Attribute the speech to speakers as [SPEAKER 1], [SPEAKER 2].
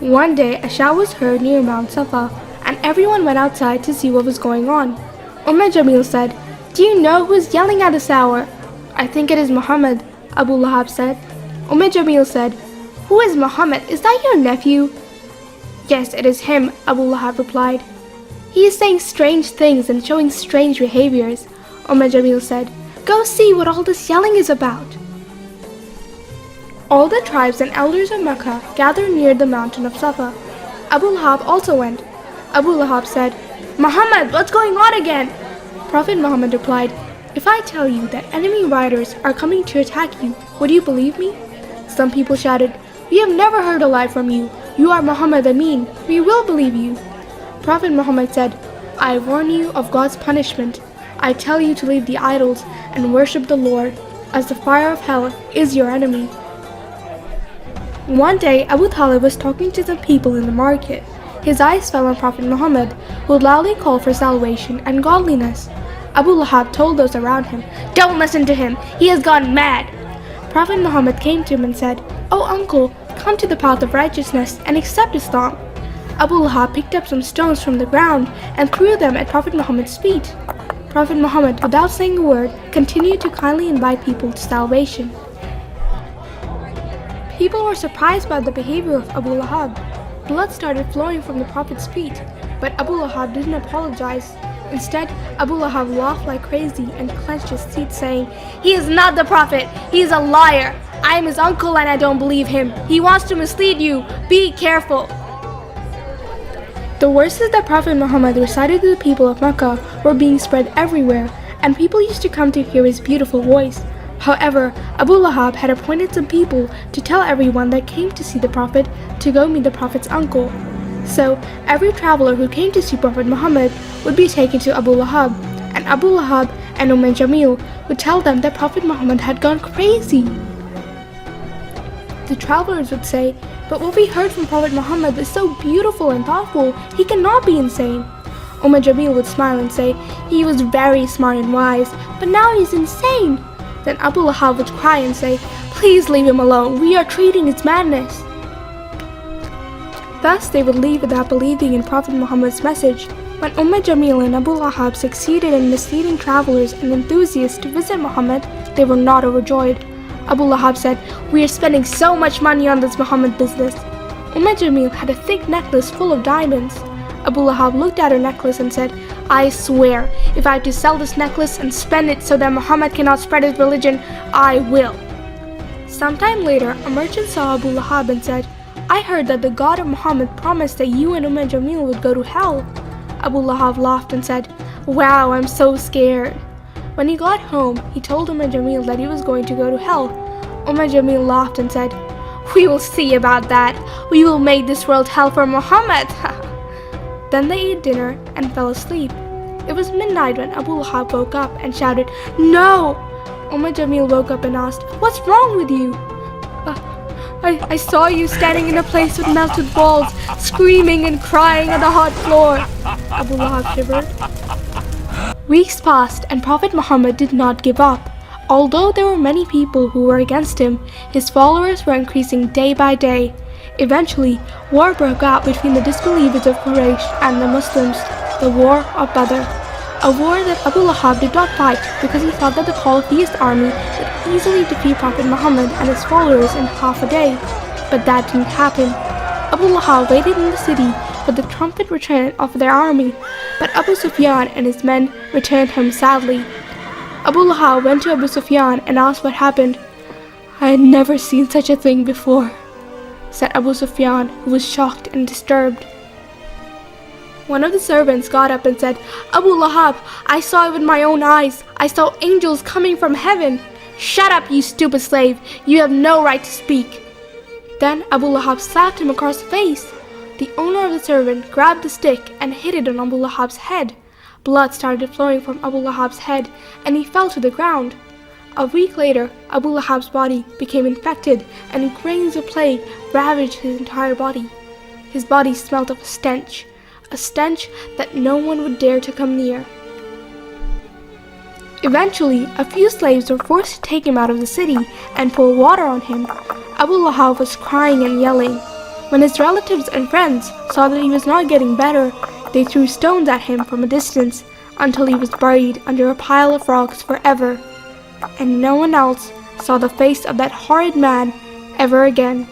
[SPEAKER 1] One day, a shout was heard near Mount Safa, and everyone went outside to see what was going on. Jamil said, "Do you know who is yelling at this hour?" "I think it is Muhammad," Abu Lahab said. Jamil said, "Who is Muhammad? Is that your nephew?" "Yes, it is him," Abu Lahab replied. "He is saying strange things and showing strange behaviors." Jamil said, "Go see what all this yelling is about." All the tribes and elders of Mecca gathered near the mountain of Safa. Abu Lahab also went. Abu Lahab said, "Muhammad, what's going on again?" Prophet Muhammad replied, "If I tell you that enemy riders are coming to attack you, would you believe me?" Some people shouted, "We have never heard a lie from you. You are Muhammad Amin. We will believe you." Prophet Muhammad said, "I warn you of God's punishment. I tell you to leave the idols and worship the Lord, as the fire of hell is your enemy." One day, Abu Talib was talking to some people in the market. His eyes fell on Prophet Muhammad, who loudly called for salvation and godliness. Abu Lahab told those around him, "Don't listen to him. He has gone mad." Prophet Muhammad came to him and said, "Oh uncle, come to the path of righteousness and accept Islam." Abu Lahab picked up some stones from the ground and threw them at Prophet Muhammad's feet. Prophet Muhammad, without saying a word, continued to kindly invite people to salvation. People were surprised by the behavior of Abu Lahab. Blood started flowing from the Prophet's feet, but Abu Lahab didn't apologize. Instead, Abu Lahab laughed like crazy and clenched his teeth, saying, "He is not the Prophet. He is a liar. I am his uncle and I don't believe him. He wants to mislead you. Be careful." The verses that Prophet Muhammad recited to the people of Mecca were being spread everywhere, and people used to come to hear his beautiful voice. However, Abu Lahab had appointed some people to tell everyone that came to see the Prophet to go meet the Prophet's uncle. So, every traveler who came to see Prophet Muhammad would be taken to Abu Lahab, and Abu Lahab and Jamil would tell them that Prophet Muhammad had gone crazy. The travelers would say, "But what we heard from Prophet Muhammad is so beautiful and thoughtful, he cannot be insane." Jamil would smile and say, "He was very smart and wise, but now he's insane." Then Abu Lahab would cry and say, "Please leave him alone, we are treating his madness." Thus they would leave without believing in Prophet Muhammad's message. When Jamil and Abu Lahab succeeded in misleading travelers and enthusiasts to visit Muhammad, they were not overjoyed. Abu Lahab said, "We are spending so much money on this Muhammad business." Jamil had a thick necklace full of diamonds. Abu Lahab looked at her necklace and said, "I swear, if I have to sell this necklace and spend it so that Muhammad cannot spread his religion, I will." Sometime later, a merchant saw Abu Lahab and said, "I heard that the God of Muhammad promised that you and Jamil would go to hell." Abu Lahab laughed and said, "Wow, I'm so scared." When he got home, he told Jamil that he was going to go to hell. Jamil laughed and said, "We will see about that. We will make this world hell for Muhammad." Then they ate dinner and fell asleep. It was midnight when Abu Lahab woke up and shouted, "No!" Jamil woke up and asked, "What's wrong with you?" I saw you standing in a place with melted walls, screaming and crying on the hot floor." Abu Lahab shivered. Weeks passed and Prophet Muhammad did not give up. Although there were many people who were against him, his followers were increasing day by day. Eventually, war broke out between the disbelievers of Quraysh and the Muslims, the War of Badr. A war that Abu Lahab did not fight because he thought that the polytheist army would easily defeat Prophet Muhammad and his followers in half a day. But that didn't happen. Abu Lahab waited in the city for the trumpet return of their army, but Abu Sufyan and his men returned home sadly. Abu Lahab went to Abu Sufyan and asked what happened. "I had never seen such a thing before," said Abu Sufyan, who was shocked and disturbed. One of the servants got up and said, "Abu Lahab, I saw it with my own eyes. I saw angels coming from heaven." "Shut up, you stupid slave. You have no right to speak." Then Abu Lahab slapped him across the face. The owner of the servant grabbed the stick and hit it on Abu Lahab's head. Blood started flowing from Abu Lahab's head and he fell to the ground. A week later, Abu Lahab's body became infected and grains of plague ravaged his entire body. His body smelled of a stench that no one would dare to come near. Eventually, a few slaves were forced to take him out of the city and pour water on him. Abu Lahab was crying and yelling, When his relatives and friends saw that he was not getting better, they threw stones at him from a distance until he was buried under a pile of rocks forever, and no one else saw the face of that horrid man ever again.